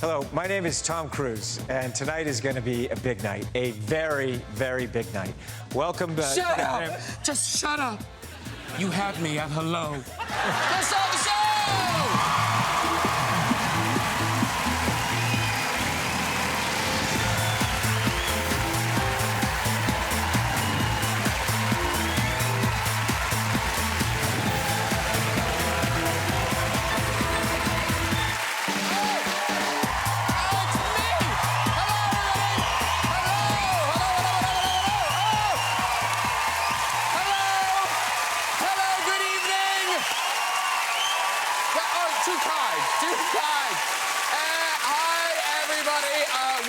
Hello, my name is Tom Cruise, and tonight is going to be a big night, a very, very big night. Welcome back. Shut up! Just shut up! You had me at hello. Let's start the show!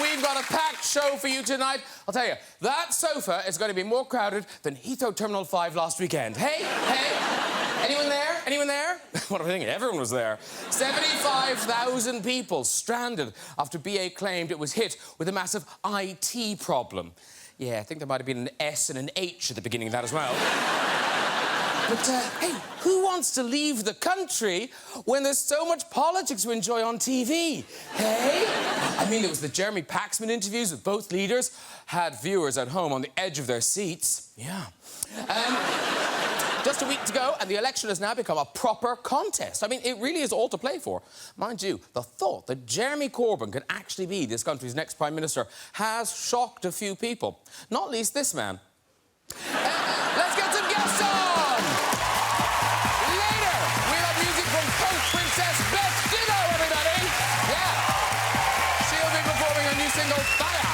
We've got a packed show for you tonight. I'll tell you, that sofa is going to be more crowded than Heathrow Terminal 5 last weekend. Hey, anyone there? Anyone there? What am I thinking? Everyone was there. 75,000 people stranded after BA claimed it was hit with a massive IT problem. Yeah, I think there might have been an S and an H at the beginning of that as well. But, hey, who wants to leave the country when there's so much politics to enjoy on TV? Hey? I mean, it was the Jeremy Paxman interviews with both leaders had viewers at home on the edge of their seats. Yeah. Just a week to go, and the election has now become a proper contest. I mean, it really is all to play for. Mind you, the thought that Jeremy Corbyn could actually be this country's next Prime Minister has shocked a few people. Not least this man. Let's get some guests on! Later, we'll have music from Coke Princess Beth Ditto, everybody! Yeah! She'll be performing her new single, Fire!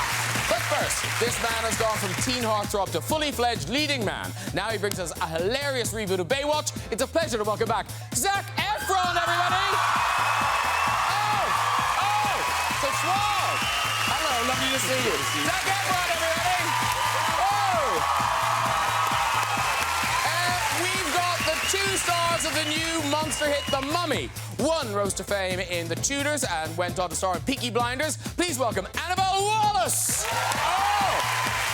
But first, this man has gone from teen heartthrob to fully-fledged leading man. Now he brings us a hilarious reboot of Baywatch. It's a pleasure to welcome back Zac Efron, everybody! Oh! So suave! Hello, lovely to see you. Zac Efron, everybody! Two stars of the new monster hit, The Mummy. One rose to fame in The Tudors and went on to star in Peaky Blinders. Please welcome Annabelle Wallis. Oh,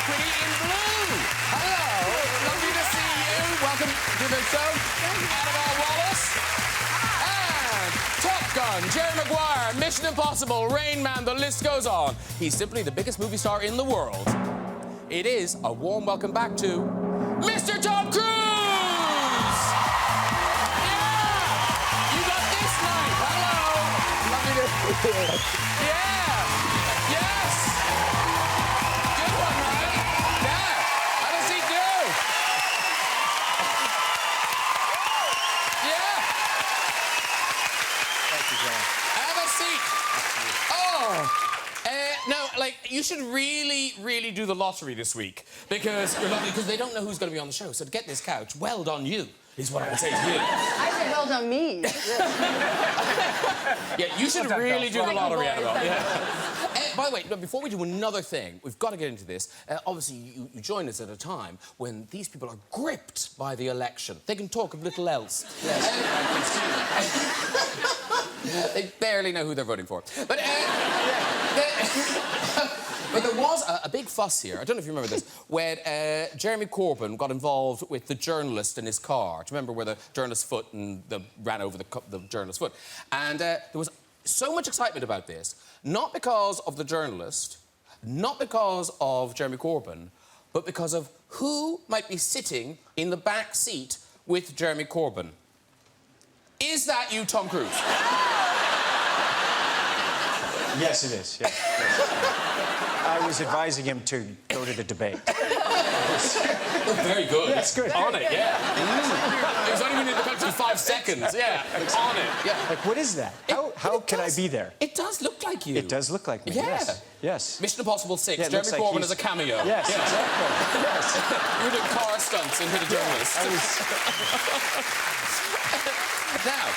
pretty in blue. Hello, lovely to see you. Welcome to the show, Annabelle Wallis. And Top Gun, Jerry Maguire, Mission Impossible, Rain Man, the list goes on. He's simply the biggest movie star in the world. It is a warm welcome back to Mr. Tom Cruise. Yeah! Yes! Good one, man! Yeah! Have a seat, too! Yeah! Thank you, John. Have a seat! Oh! Now, like, you should really do the lottery this week because they don't know who's going to be on the show. So to get this couch, well done you, is what I would say to you. I said well done me. Yeah, you should really do the lottery, Annabelle. Yeah. By the way, before we do another thing, we've got to get into this. Obviously, you join us at a time when these people are gripped by the election. They can talk of little else. Yes, they barely know who they're voting for. But, but there was a big fuss here, I don't know if you remember this, when Jeremy Corbyn got involved with the journalist in his car. Do you remember where the journalist's foot ran over the journalist's foot? And there was so much excitement about this, not because of the journalist, not because of Jeremy Corbyn, but because of who might be sitting in the back seat with Jeremy Corbyn. Is that you, Tom Cruise? Yes, it is. Yes. I was advising him to go to the debate. Very good. That's good. On it, yeah. It was only been in the country 5 seconds. Yeah, on it. Yeah. Like, what is that? How can I be there? It does look like you. It does look like me. Yeah. Yes. Yes. Mission Impossible 6. Yeah, Jeremy like Corbyn as a cameo. Yes, yeah. exactly. Yes. You were doing car stunts and hit a journalist. Now,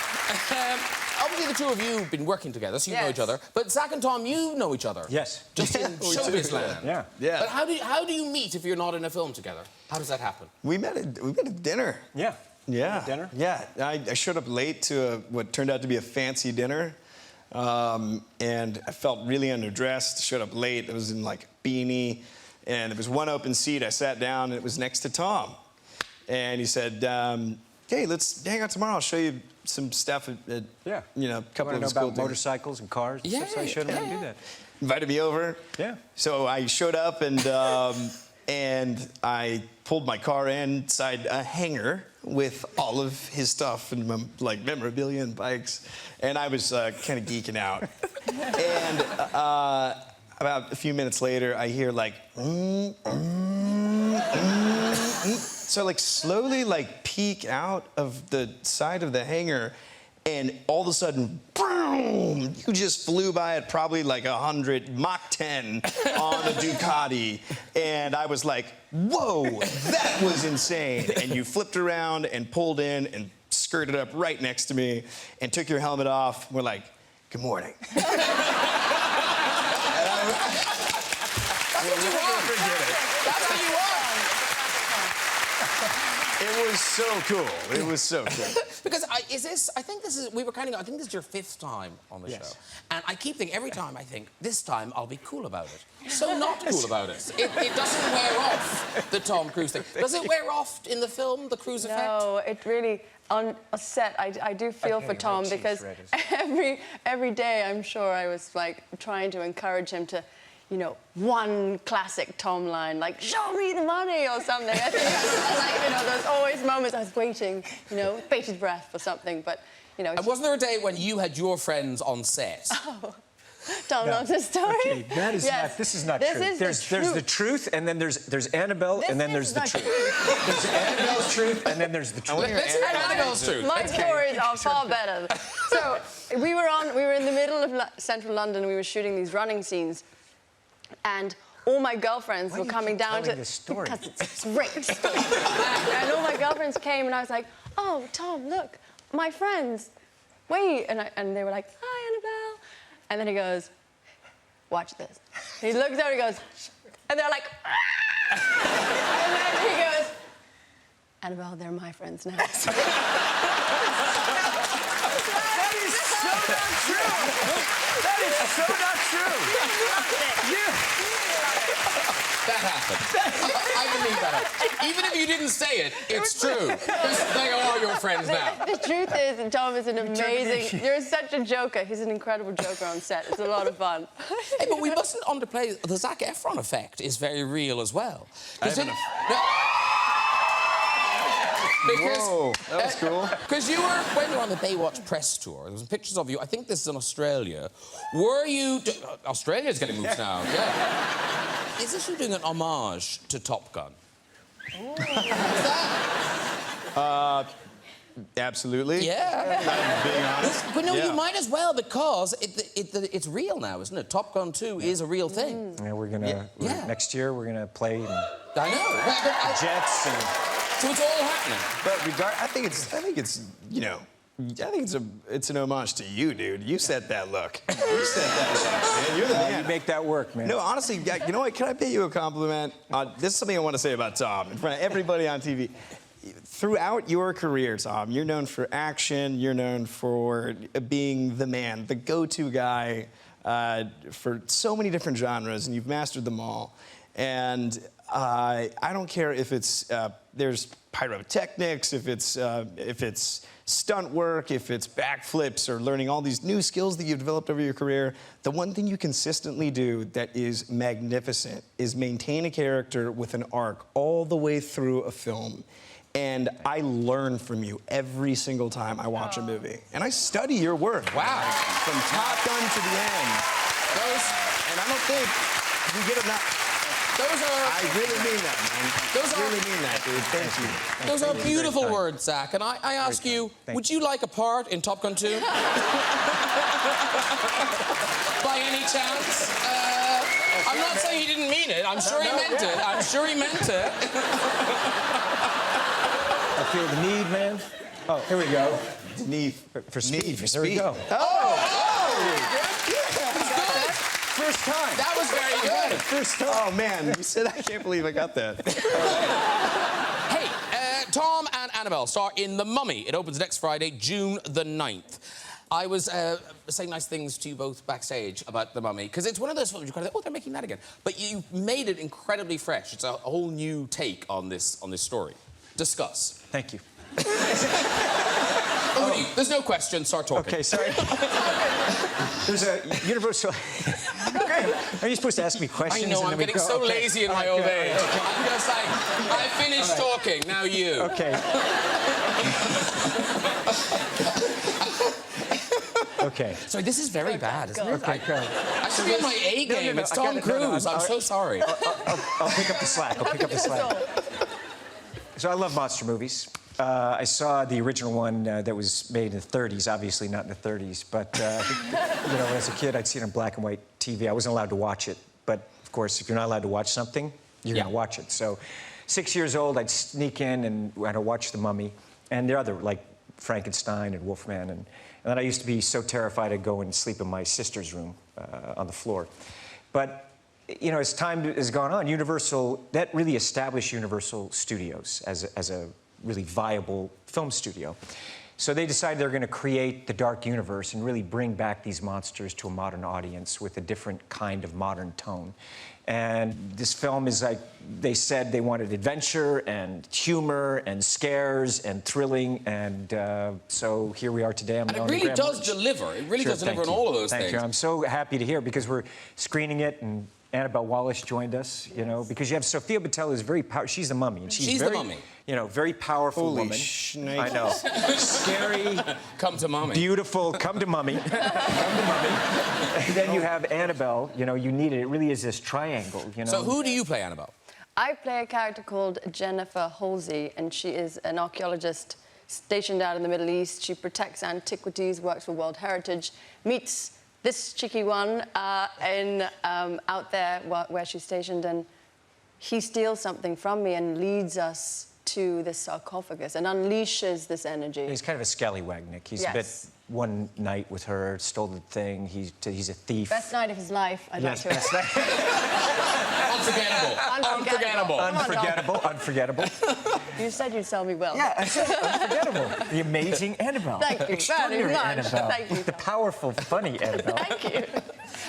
obviously the two of you have been working together, so you know each other. But Zac and Tom, you know each other. Yes. Just in showbiz land. Yeah. Yeah. But how do you meet if you're not in a film together? How does that happen? We met at dinner. Yeah. Yeah. Dinner? Yeah. I showed up late to what turned out to be a fancy dinner. And I felt really underdressed, showed up late. I was in like a beanie. And there was one open seat. I sat down, and it was next to Tom. And he said, hey, let's hang out tomorrow. I'll show you some stuff at Yeah. you know, a couple of know his cool about things. motorcycles and cars. Yeah, So I showed him how to do that. Invited me over. Yeah. So I showed up and and I pulled my car inside a hangar with all of his stuff and like memorabilia and bikes, and I was kind of geeking out. And about a few minutes later, I hear like, so I like slowly like peek out of the side of the hangar, and all of a sudden, boom! You just flew by at probably like 100 Mach 10 on a Ducati, and I was like, whoa, that was insane! And you flipped around and pulled in and skirted up right next to me and took your helmet off. We're like, good morning. That's what you want. That's what you want. It was so cool. It was so cool. Because I think this is your 5th time on the show. And I keep thinking, every time I think, this time I'll be cool about it. So not cool about it. It doesn't wear off, the Tom Cruise thing. Does it wear off in the film, the Cruise effect? No, it really, on a set, I do feel for Tom because every day I'm sure I was like trying to encourage him to, you know, one classic Tom line, like, show me the money or something. I think, like, you know, there's always moments I was waiting, you know, bated breath for something, but, you know... And wasn't there a day when you had your friends on set? Oh, Tom knows the story? Okay, that is not, this is not true. There's the truth, and then there's Annabelle, and then there's the truth. There's Annabelle's truth, and then there's the truth. Let's hear Annabelle's truth. My stories are far better. So, we were in the middle of central London, and we were shooting these running scenes, and all my girlfriends were coming down to... this story? Because it's a great story. And all my girlfriends came, and I was like, oh, Tom, look, my friends, wait. And they were like, hi, Annabelle. And then he goes, watch this. He looks over, he goes, and they're like, ah! And then he goes, Annabelle, they're my friends now. That is so not true! That is so not true! That happened. I believe that happened. Even if you didn't say it, it's true. They are your friends now. The truth is that Tom is an amazing... You're such a joker. He's an incredible joker on set. It's a lot of fun. Hey, but we mustn't underplay... The Zac Efron effect is very real as well. Whoa, that was cool. Because when you were on the Baywatch press tour, there was pictures of you, I think this is in Australia. Were you... Australia's getting moves now, yeah. Is this you doing an homage to Top Gun? Ooh. Is that... Absolutely. Yeah. I'm being honest. But no, you might as well, because it's real now, isn't it? Top Gun 2 is a real thing. Yeah, we're gonna... Next year, we're gonna play... I know. Jets and... So it's all happening. But I think it's, you know, it's an homage to you, dude. You set that look. You set that look, man. You're the man. You make that work, man. No, honestly, you know what? Can I pay you a compliment? This is something I want to say about Tom in front of everybody on TV. Throughout your career, Tom, you're known for action. You're known for being the man, the go-to guy for so many different genres, and you've mastered them all. And I don't care if it's there's pyrotechnics, if it's stunt work, if it's backflips, or learning all these new skills that you've developed over your career. The one thing you consistently do that is magnificent is maintain a character with an arc all the way through a film. And I learn from you every single time I watch a movie. And I study your work. Wow. From Top Gun to the end. And I don't think you get enough. I really mean that, man. I really mean that, dude. Thank you. Those are beautiful words, Zac. And I ask you, would you like a part in Top Gun 2? By any chance? I'm not saying he didn't mean it. I'm sure he meant it. I'm sure he meant it. I feel the need, man. Oh, here we go. Need for speed. Need for There we speed. go. First time. That was very good. First time. Oh, man. You said I can't believe I got that. Hey, Tom and Annabelle star in The Mummy. It opens next Friday, June the 9th. I was saying nice things to you both backstage about The Mummy, because it's one of those films you kind of think, oh, they're making that again. But you made it incredibly fresh. It's a whole new take on this story. Discuss. Thank you. Well, There's no question. Start talking. Okay, sorry. There's a universal... Are you supposed to ask me questions? I know, I'm getting so lazy in my old age. Okay. I'm just like, I finished talking, now you. Okay. Okay. Sorry, this is very bad, isn't it? Okay, go. I should be on my A game. No, It's I Tom got it. Cruise. I'm so sorry. I'll pick up the slack. So I love monster movies. I saw the original one that was made in the 30s, obviously not in the 30s, but you know, as a kid, I'd seen it on black and white TV. I wasn't allowed to watch it, but of course, if you're not allowed to watch something, you're gonna watch it. So, 6 years old, I'd sneak in and I'd watch The Mummy, and there are other, like Frankenstein and Wolfman, and then I used to be so terrified I'd go and sleep in my sister's room on the floor. But you know, as time has gone on, Universal, that really established Universal Studios as a really viable film studio. So they decided they're going to create the dark universe and really bring back these monsters to a modern audience with a different kind of modern tone. And this film is like, they said they wanted adventure and humor and scares and thrilling, and so here we are today. And it really does deliver. It really does deliver on all of those things. Thank you. I'm so happy to hear, because we're screening it, and Annabelle Wallis joined us, you know, because you have Sophia Boutella, who's very powerful. She's the Mummy. And she's very, the Mummy. You know, very powerful Holy woman. shnikes. I know. Scary. Come to Mummy. Beautiful. Come to Mummy. Come to Mummy. And then you have Annabelle. You know, you need it. It really is this triangle, you know. So who do you play, Annabelle? I play a character called Jennifer Halsey, and she is an archaeologist stationed out in the Middle East. She protects antiquities, works for World Heritage, meets this cheeky one out there where she's stationed, and he steals something from me and leads us to this sarcophagus and unleashes this energy. He's kind of a scallywag, Nick. He's a bit one night with her, stole the thing. He's a thief. Best night of his life, I'd like to best night. Unforgettable. Unforgettable. You said you'd sell me well. Yeah, I said unforgettable. The amazing Annabelle. Thank you Extraordinary very much. Annabelle. Thank you. The powerful, funny Annabelle. Thank you.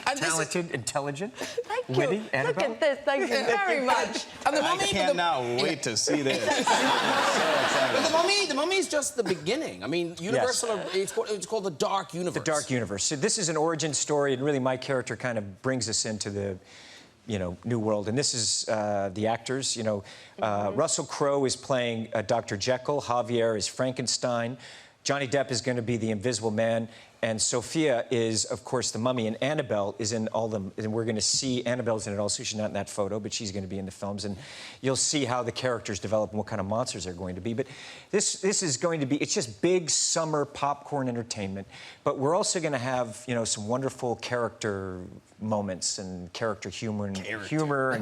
And Talented, intelligent, Thank you. witty Look Annabelle. at this. Thank you very much. And the I Mummy, cannot wait to see this. but the Mummy's just the beginning. I mean, Universal, it's called the Dark Universe. The Dark Universe. So this is an origin story, and really my character kind of brings us into the, you know, new world. And this is the actors, you know. Russell Crowe is playing Dr. Jekyll. Javier is Frankenstein. Johnny Depp is going to be the Invisible Man. And Sophia is, of course, the Mummy, and Annabelle is in all them. And we're going to see Annabelle's in it also. She's not in that photo, but she's going to be in the films. And you'll see how the characters develop and what kind of monsters they're going to be. But this is going to be, it's just big summer popcorn entertainment. But we're also going to have, you know, some wonderful character moments and character humor and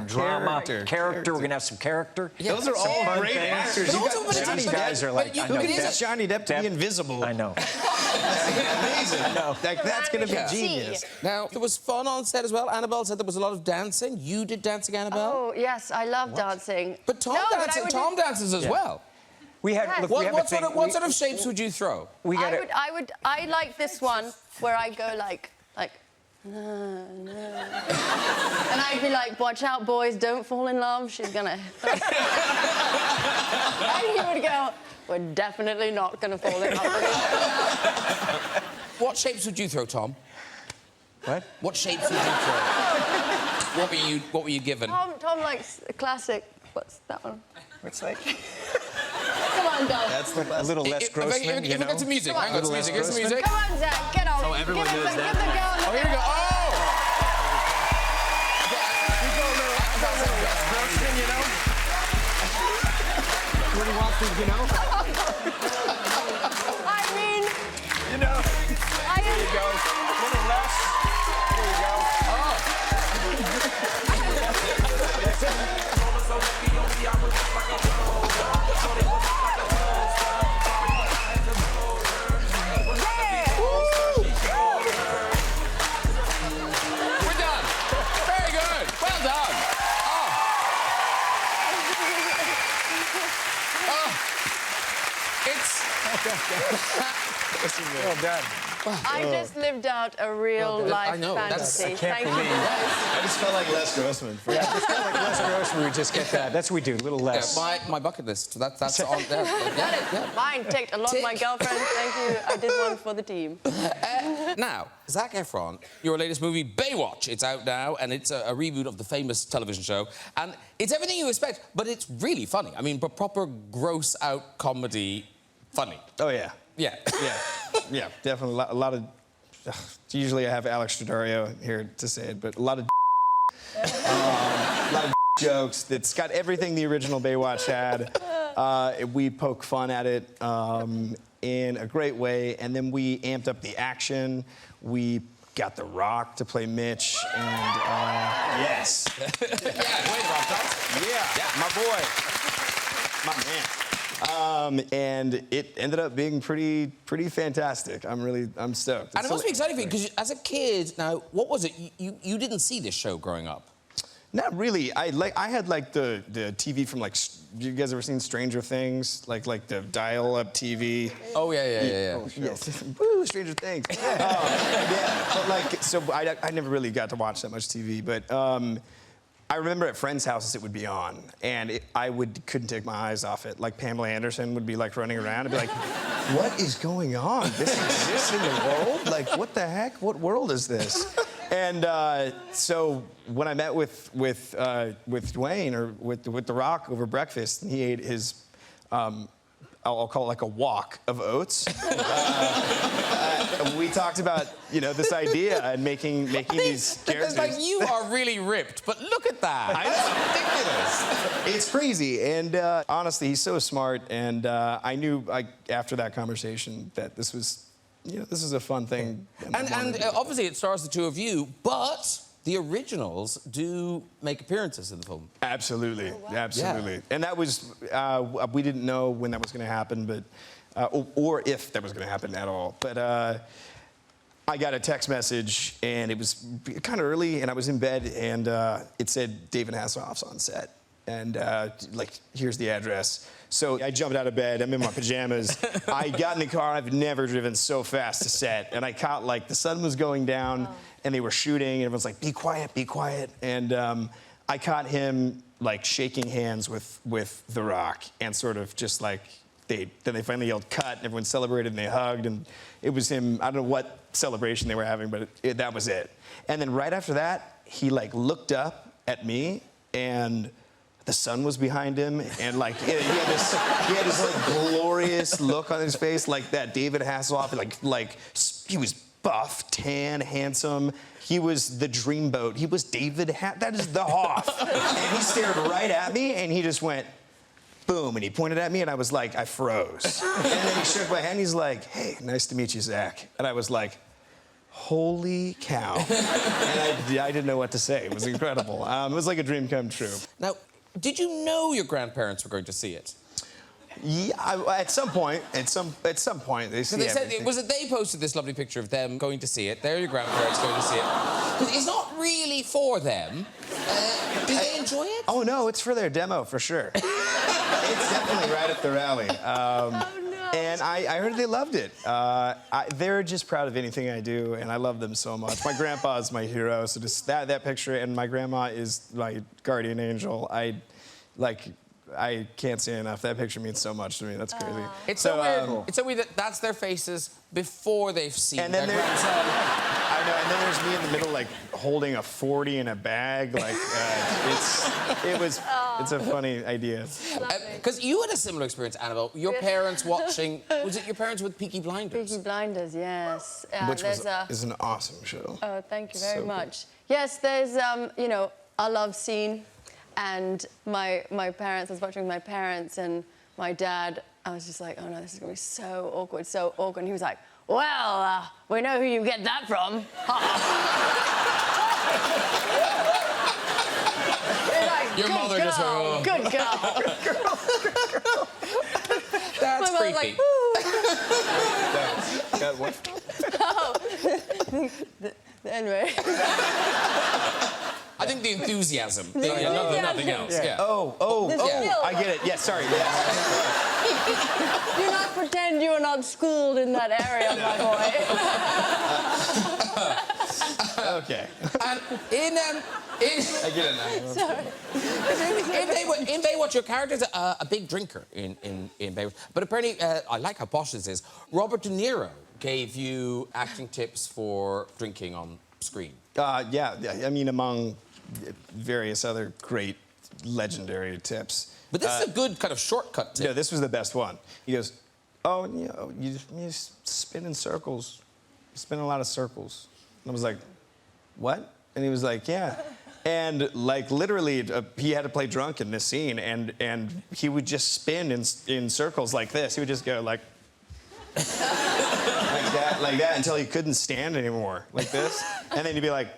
drama. Character. We're going to have some character. Yeah, those are all great actors. These guys are like, I know. Johnny Depp to be invisible. I know. Amazing. I know. That's going to be genius. Now, it was fun on set as well. Annabelle said there was a lot of dancing. You did dancing, Annabelle? Oh, yes, I love dancing. But Tom dances as well. We had. Yes. Look, we have a thing. What sort of shapes would you throw? I like this one where I go like. No. And I'd be like, watch out, boys, don't fall in love. She's gonna. And he would go, we're definitely not gonna fall in love. What shapes would you throw, Tom? What? What shapes would you throw? What were you given? Tom likes a classic. What's that one? What's like? Come on, Dom. That's the best. A little less Grossman, you know? Get some music. Hang on, some music. Get some music. Come on, Zach, get on. Oh, everyone knows that. Give the girl Oh, here we go. Oh! You go a little Grossman, you know? When he wants to, you know? I mean... You know? There you go. A little less. There you go. We're done. Very good. Well done. It's... Well done. I just lived out a real life I know, that's- fantasy. I can't Thank you, believe- guys. I just felt like Les Grossman. Yeah, it's kind of like Les Grossman. We just get that. That's what we do. A little Yeah, less. my bucket list. That's on there. Yeah. Mine ticked a lot of my Tick. girlfriends. Thank you. I did one for the team. Now, Zac Efron, your latest movie, Baywatch. It's out now, and it's a reboot of the famous television show. And it's everything you expect, but it's really funny. I mean, but proper gross-out comedy funny. Oh, yeah. Yeah. Yeah, definitely. A lot of... Usually I have Alex Daddario here to say it, but a lot of jokes. That's got everything the original Baywatch had. We poke fun at it in a great way, and then we amped up the action. We got The Rock to play Mitch, and yes. Yeah, my boy. My man. And it ended up being pretty fantastic. I'm stoked. And it must be exciting for you, because as a kid, now, what was it? You didn't see this show growing up? Not really. I had like the TV from like. You guys ever seen Stranger Things? Like the dial-up TV. Oh yeah. Yes. Woo, Stranger Things. Yeah, but like so I never really got to watch that much TV, but. I remember at friends' houses it would be on, and couldn't take my eyes off it. Like Pamela Anderson would be like running around and be like, "What is going on? This exists in the world? Like, what the heck? What world is this?" And so when I met with Dwayne or with The Rock over breakfast, and he ate his. I'll call it like a wok of oats. We talked about, this idea and making these characters. Like, you are really ripped, but look at that. I know. It's ridiculous. It's crazy. And honestly, he's so smart. And I knew after that conversation that this was a fun thing. And obviously it stars the two of you, but the originals do make appearances in the film. Absolutely. Oh, wow. Absolutely. Yeah. And that was, we didn't know when that was going to happen, but, or if that was going to happen at all. But I got a text message, and it was kind of early, and I was in bed, and it said David Hasselhoff's on set. And, here's the address. So I jumped out of bed. I'm in my pajamas. I got in the car. I've never driven so fast to set. And I caught, the sun was going down, and they were shooting, and everyone's like, be quiet, be quiet. And I caught him, shaking hands with The Rock, and sort of just, then they finally yelled cut, and everyone celebrated, and they hugged, and it was him. I don't know what celebration they were having, but that was it. And then right after that, he, looked up at me, and the sun was behind him, and he had this glorious look on his face, like that David Hasselhoff, he was buff, tan, handsome. He was the dreamboat. He was that is the Hoff. And he stared right at me, and he just went, boom, and he pointed at me, and I was like, I froze. And then he shook my hand, he's like, hey, nice to meet you, Zach. And I was like, holy cow. And I didn't know what to say. It was incredible. It was like a dream come true. Now, did you know your grandparents were going to see it? Yeah, at some point they see everything. Was it they posted this lovely picture of them going to see it? They're your grandparents going to see it. 'Cause it's not really for them. Do they enjoy it? Oh, no, it's for their demo, for sure. It's definitely right up their alley. And I heard they loved it. They're just proud of anything I do, and I love them so much. My grandpa is my hero, so just that picture, and my grandma is my guardian angel. I can't say enough. That picture means so much to me. That's crazy. It's so weird. It's so weird that that's their faces before they've seen and then their there's, grandson. I know, and then there's me in the middle, holding a 40 in a bag. It's a funny idea. Because you had a similar experience, Annabelle. Your parents watching, was it your parents with Peaky Blinders? Peaky Blinders, yes. Which is an awesome show. Oh, thank you very So much. Yes, there's, a love scene. And my parents, I was watching with my parents and my dad, I was just like, oh no, this is gonna be so awkward, so awkward. And he was like, well, we know who you get that from. Your mother just went, oh. Good girl. That's My mother's creepy. like, woo. Anyway. I think the enthusiasm. Nothing else. Yeah. Yeah. Oh, I get it. Yes, sorry. Yes. Do not pretend you are not schooled in that area, my boy. Okay. And I get it now. Sorry. in Baywatch, your character's a big drinker in Baywatch. But apparently, I like how posh this is. Robert De Niro gave you acting tips for drinking on screen. Yeah, I mean, among various other great legendary tips. But this is a good kind of shortcut tip. Yeah, this was the best one. He goes, oh, you just spin in circles. You spin a lot of circles. And I was like, what? And he was like, yeah. And like literally, he had to play drunk in this scene, and he would just spin in circles like this. He would just go like like that until he couldn't stand anymore, like this. And then he'd be like,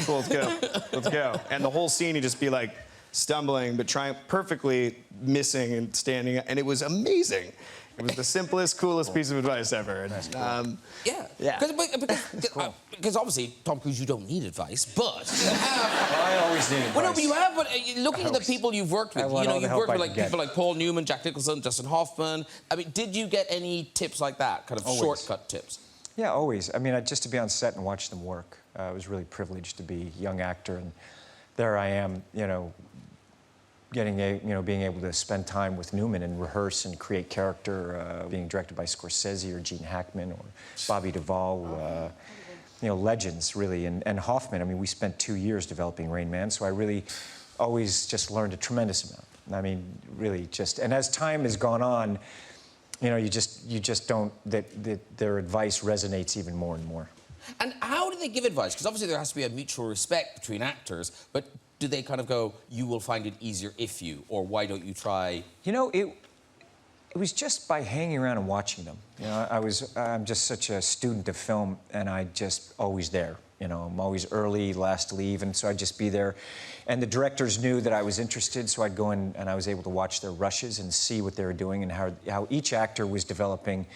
cool, let's go. And the whole scene, he'd just be like stumbling, but trying perfectly missing and standing. And it was amazing. It was the simplest, coolest piece of advice ever. And, Yeah. Because obviously, Tom Cruise, you don't need advice, but I always need advice. well, no, but you have. But looking at the people you've worked with, want all the you've help worked I with can like get. people like Paul Newman, Jack Nicholson, Dustin Hoffman. I mean, did you get any tips like that, kind of Always. shortcut tips? Yeah, always. I mean, just to be on set and watch them work. I was really privileged to be a young actor, and there I am, being able to spend time with Newman and rehearse and create character, being directed by Scorsese or Gene Hackman or Bobby Duvall, legends really, and Hoffman. I mean, we spent 2 years developing Rain Man, so I really always just learned a tremendous amount. I mean, really just, and as time has gone on, you just don't, that their advice resonates even more and more. And how do they give advice? Because obviously there has to be a mutual respect between actors, but do they kind of go, you will find it easier if you, or why don't you try? It was just by hanging around and watching them. I'm just such a student of film, and I just always there. I'm always early, last to leave, and so I'd just be there. And the directors knew that I was interested, so I'd go in and I was able to watch their rushes and see what they were doing and how each actor was developing.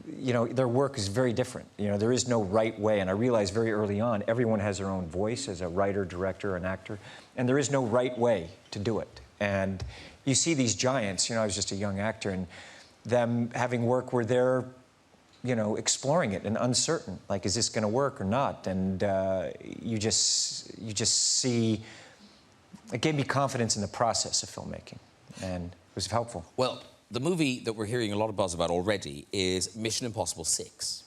Their work is very different. There is no right way, and I realized very early on, everyone has their own voice as a writer, director, and actor, and there is no right way to do it. And you see these giants, I was just a young actor, and them having work where they're, exploring it and uncertain, like, is this going to work or not? And you just see, it gave me confidence in the process of filmmaking, and it was helpful. Well, the movie that we're hearing a lot of buzz about already is Mission Impossible 6.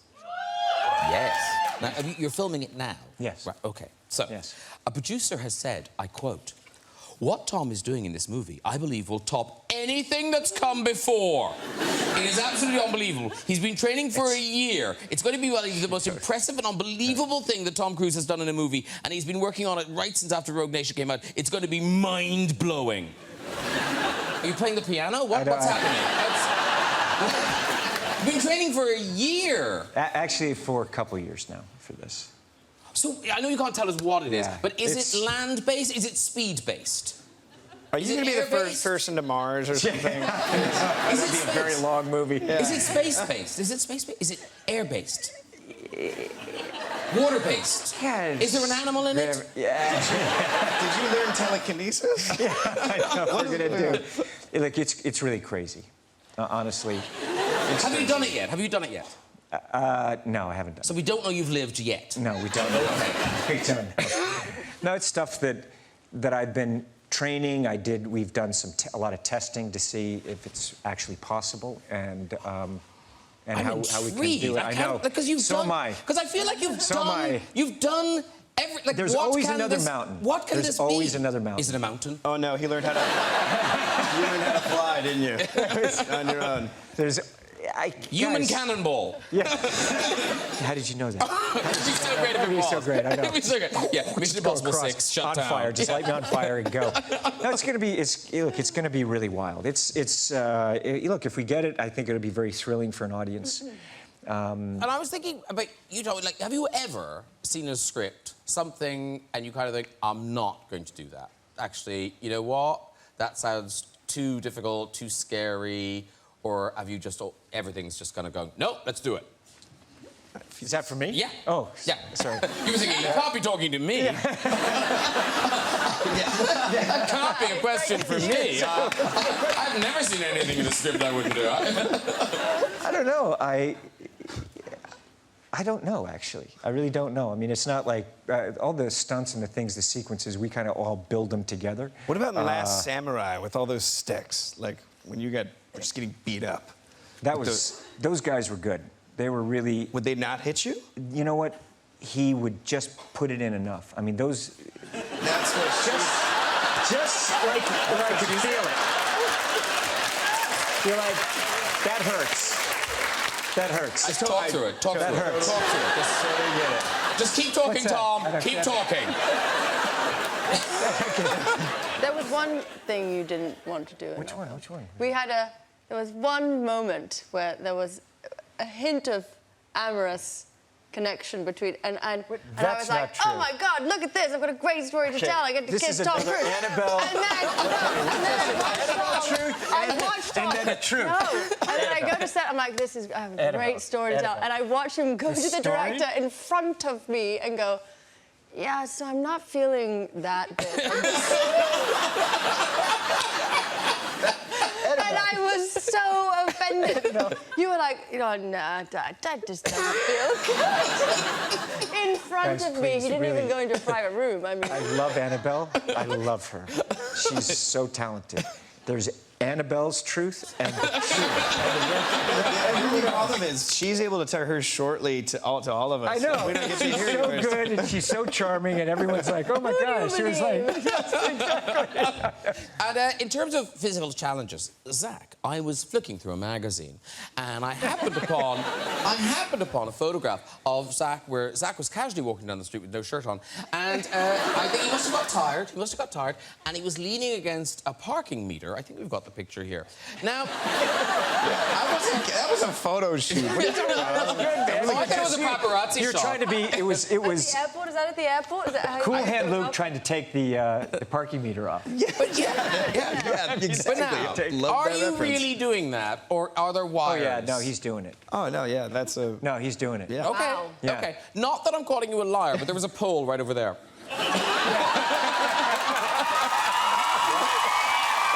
Yes. Now, you're filming it now? Yes. Right, OK. So, yes. A producer has said, I quote, "What Tom is doing in this movie, I believe, will top anything that's come before. It is absolutely unbelievable. He's been training for a year. It's going to be the most impressive and unbelievable thing that Tom Cruise has done in a movie, and he's been working on it right since after Rogue Nation came out. It's going to be mind-blowing." Are you playing the piano? What's happening? You've been training for a year. Actually, for a couple of years now for this. So, I know you can't tell us what it is, Yeah, but is it land-based? Is it speed-based? Are you going to be the first person to Mars or something? It's going to be a very long movie. Yeah. Is it space-based? Is it space-based? Is it air-based? Water-based? Yeah, Is there an animal in it? Yeah. Did you learn telekinesis? Yeah, I know what we're going to do. Look, it's really crazy, honestly. Have you done it yet? Have you done it yet? No, I haven't done it. So we don't know you've lived yet? No, we don't. We don't. No, it's stuff that I've been training. We've done a lot of testing to see if it's actually possible, and how we can do it. I know. Because you've so done. am I. Because I feel like you've So done. am I. You've done every. Like, There's what always can another this, mountain. What can There's this always be? another mountain. Is it a mountain? Oh no, you learned how to fly, didn't you? On your own. Human cannonball. Yeah. How did you know that? It'd be so great if it That'd be was. so great, I know. It'd be so great. Yeah, Mission Impossible 6, shut on down. fire. Just light me on fire and go. No, it's going to be. Look, it's going to be really wild. Look, if we get it, I think it'll be very thrilling for an audience. And I was thinking about you, Tom, like, have you ever seen a script, something, and you kind of think, I'm not going to do that? Actually, you know what? That sounds too difficult, too scary, or have you just, everything's just kind of going, nope, let's do it? Is that for me? Yeah. Oh, Yeah. sorry. You were thinking, you can't be talking to me. That can't be a question for me. I've never seen anything in the script I wouldn't do. I don't know. I don't know, actually. I really don't know. I mean, it's not like all the stunts and the things, the sequences, we kind of all build them together. What about in The Last Samurai with all those sticks? Like, when you were just getting beat up. Those guys were good. They were really... Would they not hit you? You know what? He would just put it in enough. I mean, those... That's what Just like I could feel it. You're like, that hurts. That hurts. Just talk through it. Talk through it. hurts. Talk through it. So they get it. Just keep talking, What's that? Tom. Keep talking. There was one thing you didn't want to do. Which one? Which one? There was one moment where there was a hint of amorous connection between, and I was That's like, not true. oh my God, look at this! I've got a great story to tell. I get to This kiss is Tom another Cruise. Annabelle. And then I watched Tom. And then a truth. No, and then I go to set. I'm like, I have a great story to tell, and I watch him go to the story? director in front of me and go, yeah, so I'm not feeling that good. And I was so offended. You were like, nah, that just doesn't feel good. In front Guys, of me. please, He didn't even really. go into a private room. I mean, I love Annabelle. I love her. She's so talented. There's Annabelle's truth and the truth. The problem is, she's able to tell hers shortly to all of us. I know. So we don't get to She's hear so yours. good and she's so charming and everyone's like, oh my gosh. She was like, And in terms of physical challenges, Zac, I was flicking through a magazine and I happened upon a photograph of Zac where Zac was casually walking down the street with no shirt on, and I think he must have got tired. And he was leaning against a parking meter. I think we've got the picture here. Now, That was a photo shoot. What are you talking about? I thought it was a paparazzi you're shot. trying to be, it was at the airport? Is that at the airport? Is that how Cool you Hand go Luke up? trying to take the parking meter off. Yeah, exactly. But now, Love are that you reference. really doing that, or are there Oh wires? yeah, no, he's doing it. Oh, no, yeah, that's a... No, he's doing it. Yeah. Okay, Wow. Yeah. okay. Not that I'm calling you a liar, but there was a pole right over there.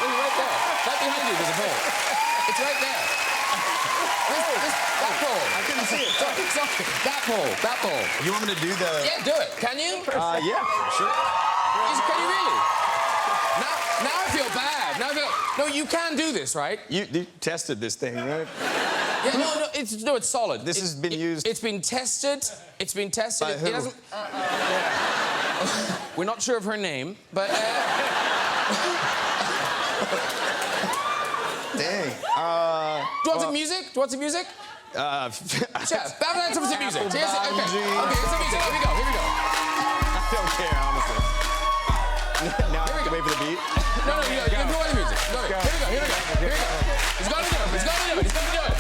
Right there. Right behind you, there's a pole. It's right there. That pole. I couldn't see it. Sorry. That pole. You want me to do the... Yeah, do it. Can you? yeah, sure. Can you really? Now I feel bad. No, you can do this, right? You tested this thing, right? Yeah, no, it's solid. This has been used... It's been tested. It's been tested. By It who? hasn't... We're not sure of her name, but... Dang. Do you want some music? I Sure, balance some music. Here's it. Okay, some music. Here we go. don't care, honestly. Now I have to wait for the beat? No, you can go on the music. Go. Here we go. He's gonna do it.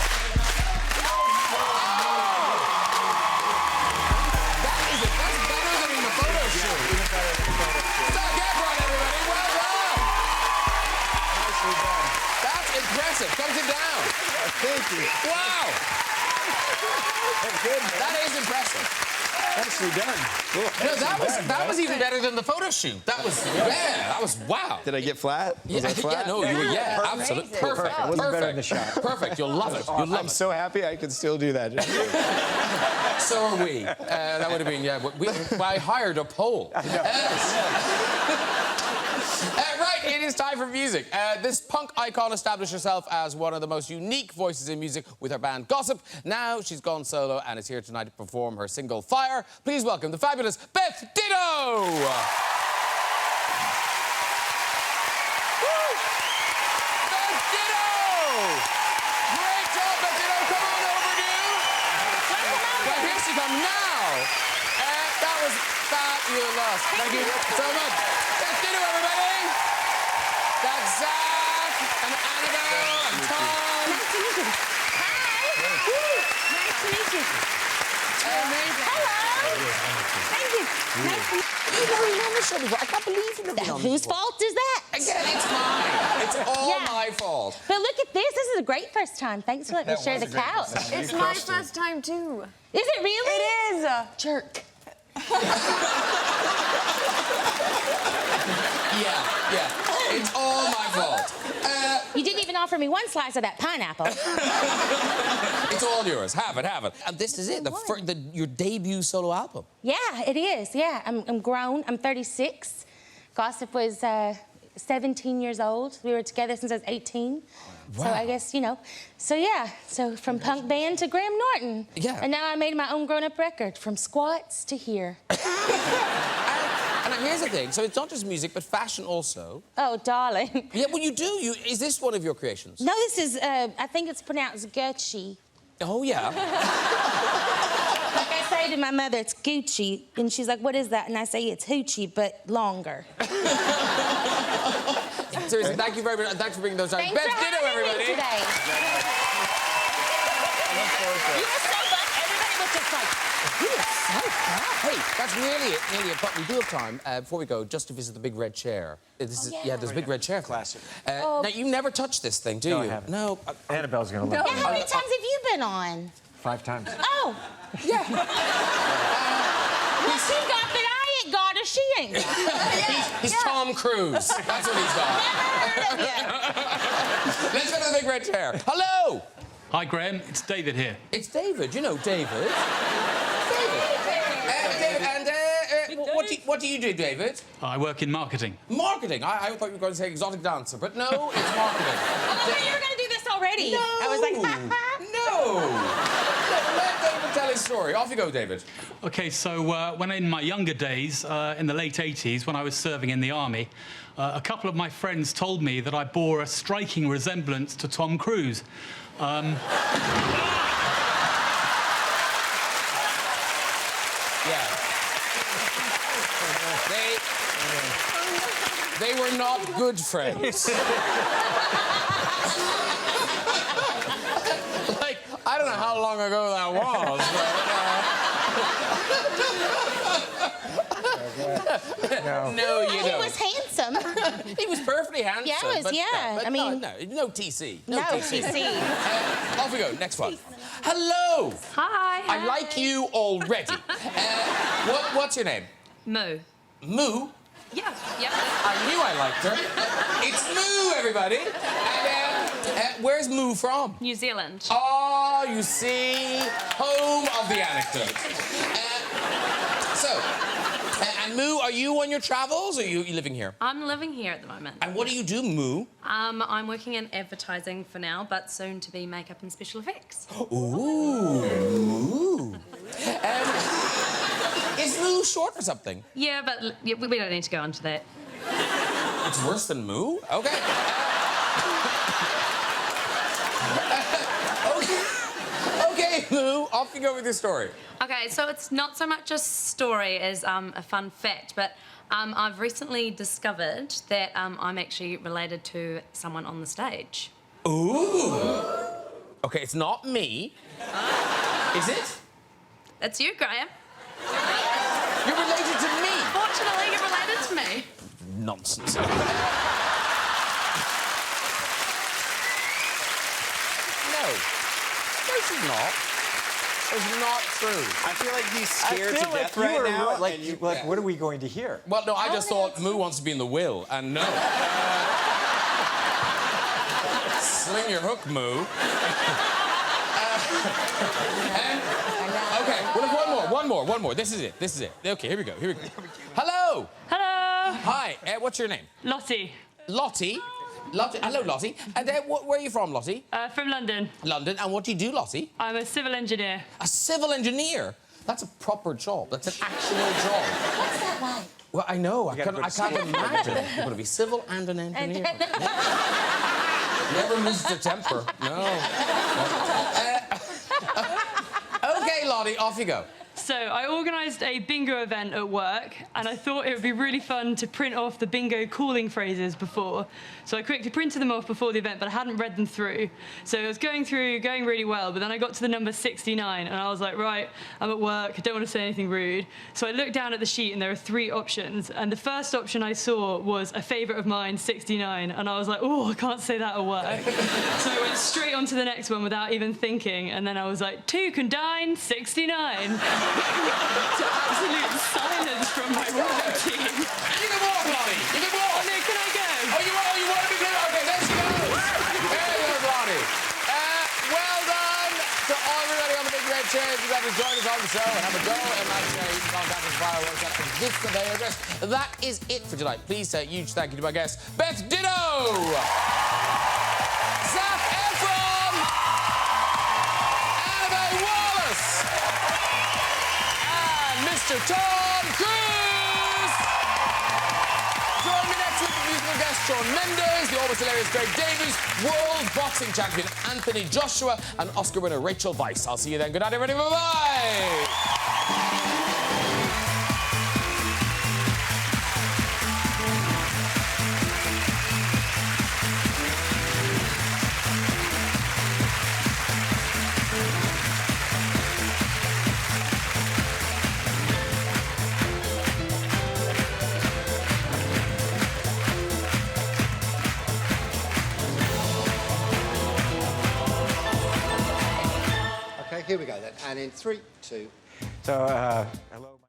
That's better than in the photo shoot. Zac Efron, everybody. Well done. Nicely done. That's impressive. Come sit down. Thank you. Wow. That's good, man. That is impressive. Nicely done. Cool. No, that was even better than the photo shoot. That was wow. Did I get flat? Was I flat? You were absolutely perfect. It wasn't better than the shot. Perfect. You'll love it. I'm so happy I can still do that. So are we. That would have been, I hired a pole. Right, it is time for music. This punk icon established herself as one of the most unique voices in music with her band Gossip. Now she's gone solo and is here tonight to perform her single Fire. Please welcome the fabulous Beth Ditto! Beth Ditto! Great job, Beth Ditto. Come on over, dude. Well, here she comes now. That was fabulous. Thank you so much. Beth Ditto, everybody. That's Zac and Annabelle and Tom. Nice to meet you. Hi. Nice to meet you. Amazing. Hello. Thank you. Nice to meet you. You've never been on the show before. I can't believe you've never been on Whose fault is that? Again, it's mine. It's all my fault. But look at this. This is a great first time. Thanks for letting me share the couch. It's my first time, too. Is it really? It is. Jerk. Yeah. It's all my fault. You didn't even offer me one slice of that pineapple. It's all yours. Have it. And this is it. Your debut solo album. Yeah, it is. Yeah, I'm grown. I'm 36. Gossip was 17 years old. We were together since I was 18. Wow. So I guess, you know. So, yeah. So from punk band to Graham Norton. Yeah. And now I made my own grown-up record. From squats to here. And here's the thing. So it's not just music, but fashion also. Oh, darling. Yeah, well, you do. Is this one of your creations? No, this is, I think it's pronounced Gucci. Oh, yeah. Like I say to my mother, it's Gucci. And she's like, what is that? And I say, it's hoochie, but longer. Seriously, thank you very much. Thanks for bringing those out. Thanks Best for dinner, having me everybody. today. You were so fun. Everybody was just like, you were so fun. Hey, that's nearly it. But we do have time, before we go, just to visit the big red chair. There's a big red chair. Classic. Now, you never touched this thing, do No, you? I haven't. No. Annabelle's gonna love Yeah, it. how many times have you been on? 5 times. Oh. Yeah. Well, she got that I ain't got or she ain't got. He's Tom Cruise. That's what he's got. Never heard of you. Let's go to the big red chair. Hello. Hi, Graham. It's David here. It's David. You know David. David. And what do you do, David? I work in marketing. Marketing. I thought you were going to say exotic dancer, but no, it's marketing. Oh, I thought you were going to do this already. No. I was like, No. Let David tell his story. Off you go, David. OK, so when in my younger days, in the late 80s, when I was serving in the army, a couple of my friends told me that I bore a striking resemblance to Tom Cruise. Yeah. They were not good friends. Like, I don't know how long ago that was, but... No, you he don't. was handsome. He was perfectly handsome. Yeah, I was, but, yeah. but I mean... no TC. No TC. Off we go. Next one. Hello. Hi. I like you already. What's your name? Moo. Moo? Yeah. I knew I liked her. It's Moo, everybody. And where's Moo from? New Zealand. Oh, you see, home of the anecdote. And Moo, are you on your travels, or are you living here? I'm living here at the moment. And what do you do, Moo? I'm working in advertising for now, but soon to be makeup and special effects. Ooh. Is Moo short for something? Yeah, but we don't need to go into that. It's worse than Moo? Okay. Okay, Moo, off you go with your story. Okay, so it's not so much a story as a fun fact, but I've recently discovered that I'm actually related to someone on the stage. Ooh. Okay, it's not me. Is it? It's you, Graham. You're related to me. Fortunately, you're related to me. Nonsense. No, she's not. It's not true. I feel like he's scared to death right now. What are we going to hear? Well, no, I just thought Moo wants to be in the will, and no. Sling your hook, Moo. Okay, well, one more. This is it. Okay, here we go. Hello. Hello. Hi, what's your name? Lottie. Lottie. Hello, Lottie. And where are you from, Lottie? From London. London. And what do you do, Lottie? I'm a civil engineer. A civil engineer. That's a proper job. That's an actual job. What's that like? Well, I know. I can't to imagine. You're going to be civil and an engineer. Never lose the temper. No. Okay, Lottie, off you go. So I organised a bingo event at work, and I thought it would be really fun to print off the bingo calling phrases before. So I quickly printed them off before the event, but I hadn't read them through. So it was going really well, but then I got to the number 69, and I was like, right, I'm at work, I don't want to say anything rude. So I looked down at the sheet, and there are 3 options, and the first option I saw was a favourite of mine, 69, and I was like, oh, I can't say that at work. So I went straight on to the next one without even thinking, and then I was like, 2 can dine, 69. To absolute silence from my work team. You can walk, Lonnie. You can walk. Oh, no, can I go? Oh, you want to be good? Okay, there she goes. There you go, Lonnie. Well done to everybody on the big red chairs who got to join us on the show and have a go. And like I say, you can contact us via WhatsApp and this survey address. That is it for tonight. Please say a huge thank you to my guests, Beth Ditto, Zac Efron, Annabelle Wallis, and Mr. Tom Cruise. Join me next week with musical guest Shawn Mendes, the always hilarious Greg Davies, world boxing champion Anthony Joshua, and Oscar winner Rachel Weisz. I'll see you then. Good night, everybody. Bye-bye. Okay, here we go then. And in 3, 2... So, hello.